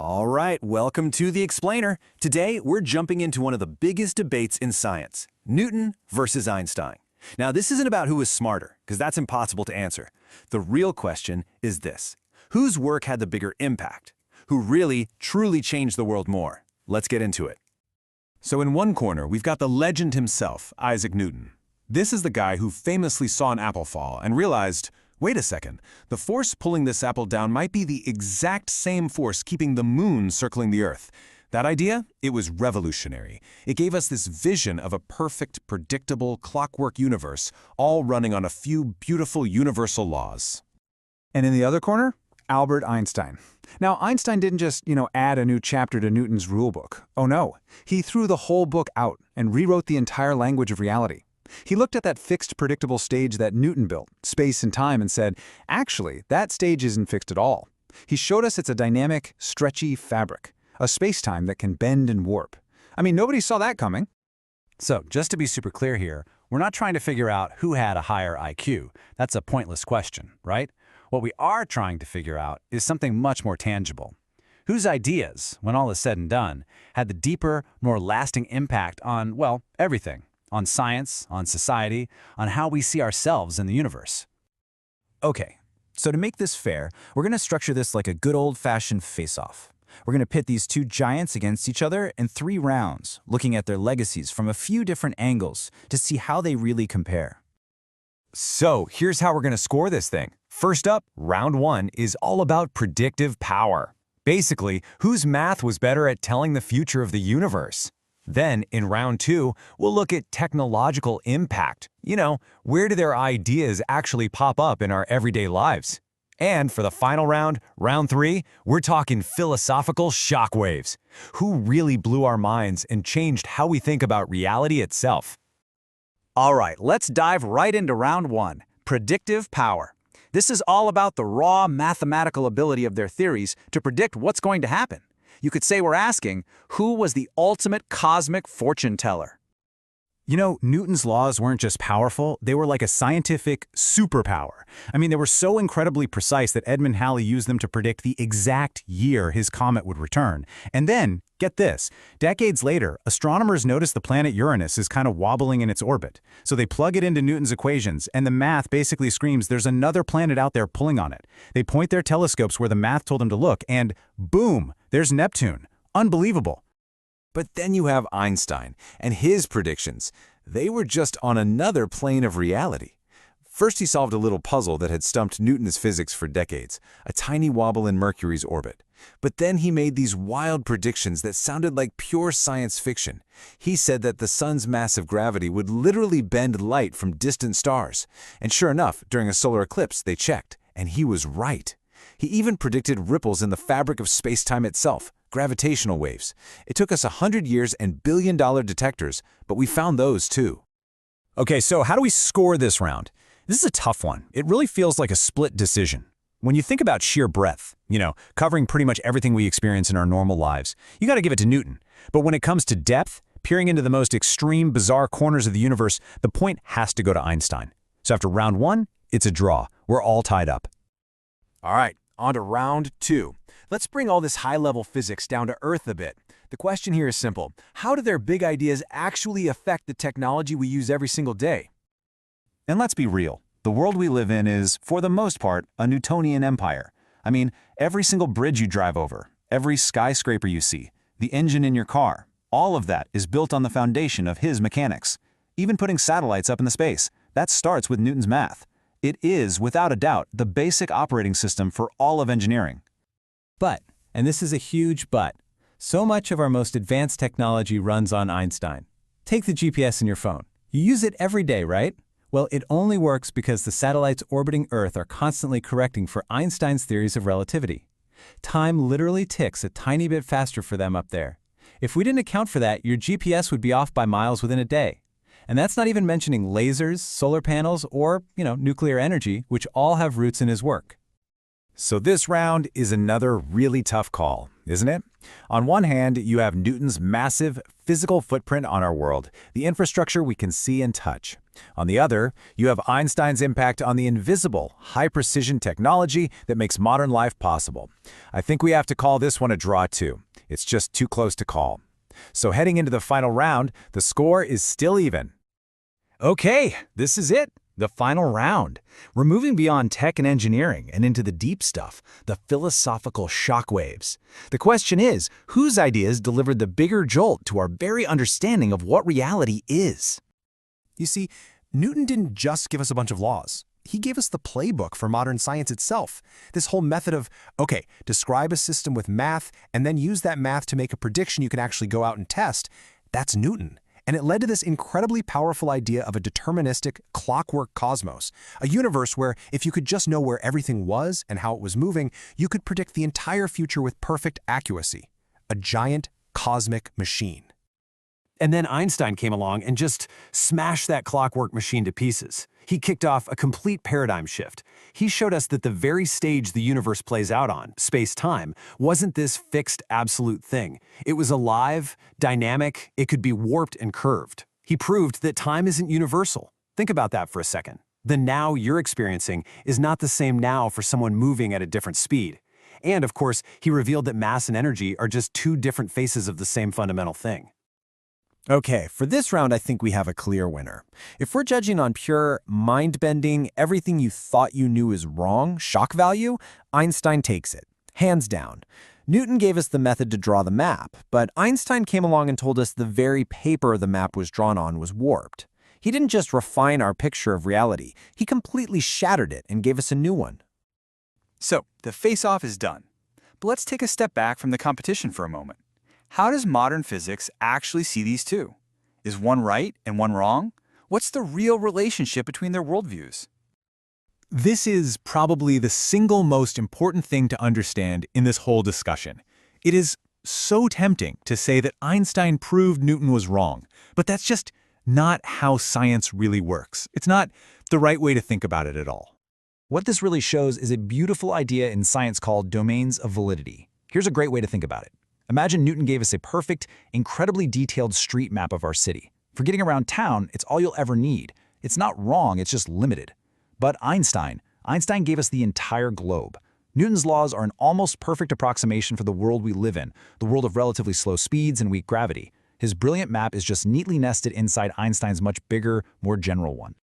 All right, welcome to The Explainer. Today, we're jumping into one of the biggest debates in science, Newton versus Einstein. Now, this isn't about who is smarter, because that's impossible to answer. The real question is this: whose work had the bigger impact? Who really, truly changed the world more? Let's get into it. So in one corner, we've got the legend himself, Isaac Newton. This is the guy who famously saw an apple fall and realized, wait a second, the force pulling this apple down might be the exact same force keeping the moon circling the Earth. That idea? It was revolutionary. It gave us this vision of a perfect, predictable, clockwork universe, all running on a few beautiful universal laws. And in the other corner, Albert Einstein. Now, Einstein didn't just, add a new chapter to Newton's rulebook. Oh no, he threw the whole book out and rewrote the entire language of reality. He looked at that fixed, predictable stage that Newton built, space and time, and said, actually, that stage isn't fixed at all. He showed us it's a dynamic, stretchy fabric, a spacetime that can bend and warp. I mean, nobody saw that coming. So, just to be super clear here, we're not trying to figure out who had a higher IQ. That's a pointless question, right? What we are trying to figure out is something much more tangible. Whose ideas, when all is said and done, had the deeper, more lasting impact on, well, everything. On science, on society, on how we see ourselves in the universe. Okay, so to make this fair, we're going to structure this like a good old-fashioned face-off. We're going to pit these two giants against each other in 3 rounds, looking at their legacies from a few different angles to see how they really compare. So here's how we're going to score this thing. First up, round 1 is all about predictive power. Basically, whose math was better at telling the future of the universe? Then, in round 2, we'll look at technological impact. Where do their ideas actually pop up in our everyday lives? And for the final round, round 3, we're talking philosophical shockwaves. Who really blew our minds and changed how we think about reality itself? All right, let's dive right into round 1, predictive power. This is all about the raw mathematical ability of their theories to predict what's going to happen. You could say we're asking, who was the ultimate cosmic fortune teller? Newton's laws weren't just powerful, they were like a scientific superpower. I mean, they were so incredibly precise that Edmund Halley used them to predict the exact year his comet would return. And then, get this, decades later, astronomers noticed the planet Uranus is kind of wobbling in its orbit. So they plug it into Newton's equations, and the math basically screams there's another planet out there pulling on it. They point their telescopes where the math told them to look, and boom, there's Neptune. Unbelievable. But then you have Einstein and his predictions. They were just on another plane of reality. First, he solved a little puzzle that had stumped Newton's physics for decades, a tiny wobble in Mercury's orbit. But then he made these wild predictions that sounded like pure science fiction. He said that the sun's massive gravity would literally bend light from distant stars. And sure enough, during a solar eclipse, they checked, and he was right. He even predicted ripples in the fabric of spacetime itself, gravitational waves. It took us 100 years and billion-dollar detectors, but we found those too. Okay, so how do we score this round? This is a tough one. It really feels like a split decision. When you think about sheer breadth, covering pretty much everything we experience in our normal lives, you got to give it to Newton. But when it comes to depth, peering into the most extreme, bizarre corners of the universe, the point has to go to Einstein. So after round 1, it's a draw. We're all tied up. All right, on to round 2. Let's bring all this high-level physics down to Earth a bit. The question here is simple. How do their big ideas actually affect the technology we use every single day? And let's be real. The world we live in is, for the most part, a Newtonian empire. I mean, every single bridge you drive over, every skyscraper you see, the engine in your car, all of that is built on the foundation of his mechanics. Even putting satellites up in the space, that starts with Newton's math. It is, without a doubt, the basic operating system for all of engineering. But, and this is a huge but, so much of our most advanced technology runs on Einstein. Take the GPS in your phone. You use it every day, right? Well, it only works because the satellites orbiting Earth are constantly correcting for Einstein's theories of relativity. Time literally ticks a tiny bit faster for them up there. If we didn't account for that, your GPS would be off by miles within a day. And that's not even mentioning lasers, solar panels, or, nuclear energy, which all have roots in his work. So this round is another really tough call. isn't it? On one hand, you have Newton's massive physical footprint on our world, the infrastructure we can see and touch. On the other, you have Einstein's impact on the invisible, high-precision technology that makes modern life possible. I think we have to call this one a draw too. It's just too close to call. So heading into the final round, the score is still even. Okay, this is it. The final round. We're moving beyond tech and engineering and into the deep stuff, the philosophical shockwaves. The question is, whose ideas delivered the bigger jolt to our very understanding of what reality is? You see, Newton didn't just give us a bunch of laws. He gave us the playbook for modern science itself. This whole method of, okay, describe a system with math and then use that math to make a prediction you can actually go out and test, that's Newton. And it led to this incredibly powerful idea of a deterministic, clockwork cosmos, a universe where if you could just know where everything was and how it was moving, you could predict the entire future with perfect accuracy. A giant cosmic machine. And then Einstein came along and just smashed that clockwork machine to pieces. He kicked off a complete paradigm shift. He showed us that the very stage the universe plays out on, space-time, wasn't this fixed absolute thing. It was alive, dynamic, it could be warped and curved. He proved that time isn't universal. Think about that for a second. The now you're experiencing is not the same now for someone moving at a different speed. And of course, he revealed that mass and energy are just two different faces of the same fundamental thing. Okay, for this round, I think we have a clear winner. If we're judging on pure, mind-bending, everything you thought you knew is wrong, shock value, Einstein takes it, hands down. Newton gave us the method to draw the map, but Einstein came along and told us the very paper the map was drawn on was warped. He didn't just refine our picture of reality, he completely shattered it and gave us a new one. So, the face-off is done. But let's take a step back from the competition for a moment. How does modern physics actually see these two? Is one right and one wrong? What's the real relationship between their worldviews? This is probably the single most important thing to understand in this whole discussion. It is so tempting to say that Einstein proved Newton was wrong, but that's just not how science really works. It's not the right way to think about it at all. What this really shows is a beautiful idea in science called domains of validity. Here's a great way to think about it. Imagine Newton gave us a perfect, incredibly detailed street map of our city. For getting around town, it's all you'll ever need. It's not wrong, it's just limited. But Einstein gave us the entire globe. Newton's laws are an almost perfect approximation for the world we live in, the world of relatively slow speeds and weak gravity. His brilliant map is just neatly nested inside Einstein's much bigger, more general one.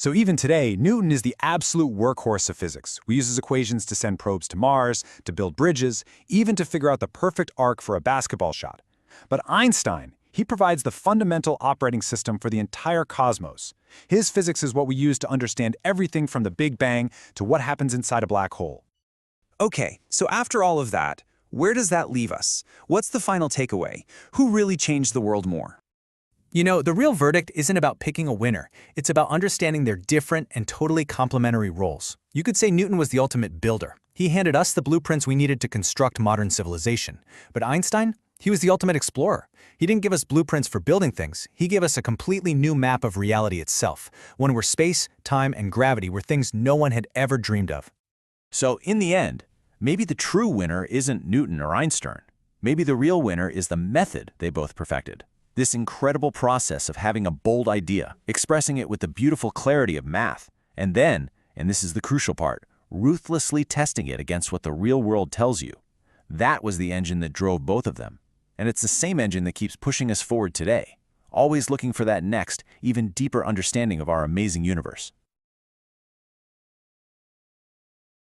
So even today, Newton is the absolute workhorse of physics. We use his equations to send probes to Mars, to build bridges, even to figure out the perfect arc for a basketball shot. But Einstein, he provides the fundamental operating system for the entire cosmos. His physics is what we use to understand everything from the Big Bang to what happens inside a black hole. Okay, so after all of that, where does that leave us? What's the final takeaway? Who really changed the world more? You know, the real verdict isn't about picking a winner. It's about understanding their different and totally complementary roles. You could say Newton was the ultimate builder. He handed us the blueprints we needed to construct modern civilization. But Einstein? He was the ultimate explorer. He didn't give us blueprints for building things. He gave us a completely new map of reality itself, one where space, time, and gravity were things no one had ever dreamed of. So in the end, maybe the true winner isn't Newton or Einstein. Maybe the real winner is the method they both perfected. This incredible process of having a bold idea, expressing it with the beautiful clarity of math, and then, and this is the crucial part, ruthlessly testing it against what the real world tells you. That was the engine that drove both of them. And it's the same engine that keeps pushing us forward today, always looking for that next, even deeper understanding of our amazing universe.